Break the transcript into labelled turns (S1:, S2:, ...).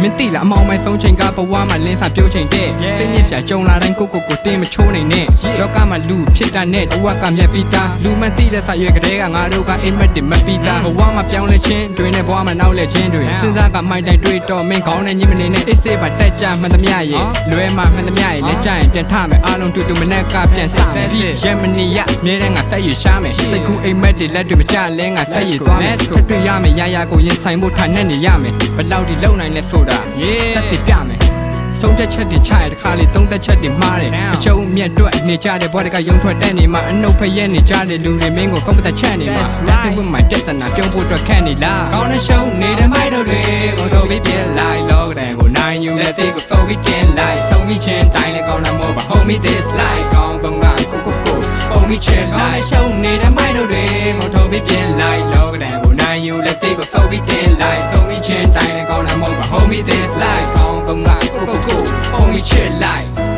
S1: င်းတိလာအမောင်မိုင်းဆုံးချိန်ကဘဝမှာလင်းစာပြုတ်ချိန်တဲ့စိတ်ညစ်စရာကြုံလာတိုင်းကိုတင်းမချိုးနိုင်နဲ့လောကမှာလူဖြစ်တာနဲ့တဝက်ကမြက်ပြီးသားလူမသိတဲ့စာရွက်ကလေးကငါတို့ကအိမ်မက်တင်မပြီးသားဘဝမှာပြောင်းလဲခြင်းတွင်နဲ့ဘဝမှာနောက်လဲခြင်းတွင်စဉ်းစားကမိုင်းတိုင်းတွေးတော့မင်းကောင်းတဲ့ညမနေနဲ့အိတ်စေးပါတက်ကြမှန်သမျှရဲ့လွဲမှာမှန်သမျှရဲ့လက်ကြရင်ပြန်ထမယ်အားလုံးတူမနဲ့ကပြန်စမယ်ဒီရမနီရမြဲတဲ့ငါဆက်ရရှာမယ်စိတ်ကူးအိမ်မက်တွေလက်တွေမကြလဲငါဆက်ရသွားမယ်ထပ်တွေ့ရမယ်ရကိုရင်ဆိုင်ဖို့ထားနဲ့နေရမယ်ဘလောက်ဒီလုံနိုင်လဲဆိုတာတက်တည်ပြမယ်ဆုံးဖြတ်ချက်တွေချရတဲ့ခါလေးသုံးသက်ချက်တွေမှားတယ်အရှုံးမြတ်တွက်နေကြတဲ့ဘဝတကရုံထွက်တဲ့နေမှာအနှုတ်ဖရက်နေကြတဲ့လူတွေမင်းကိုဖုန်းပတ်ချက်နေမှာလက်သိဖို့မှပြတ်တနာပြုံးဖို့အတွက်ခက်နေလားကောင်းတဲ့ရှုံးနေတဲ့မိုက်တို့တွေကိုတို့ပြီးပြလိုက်လောကတန်ကိုနိုင်ယူလက်သိကိုဖုန်းပြီးတင်လိုက်ဆုံးပြီးချင်းတိုင်းလဲကောင်းတာမို့ပါ homie this like ကောင်းပုံကကိုပုံပြီးချင်းလိုက်ရှုံးနေတဲ့မိုက်တို့တွေကိုတို့ပြီးပြလိုက်လောကတန်ကိုနိုင်ယူလက်သိကိုဖုန်းပြီးတင်လိုက်ဆုံးပြီးချင်းတိုင်းလဲကောင်းတာမို့ပါ homie this like ကောင်းပုံကကိုonly chill like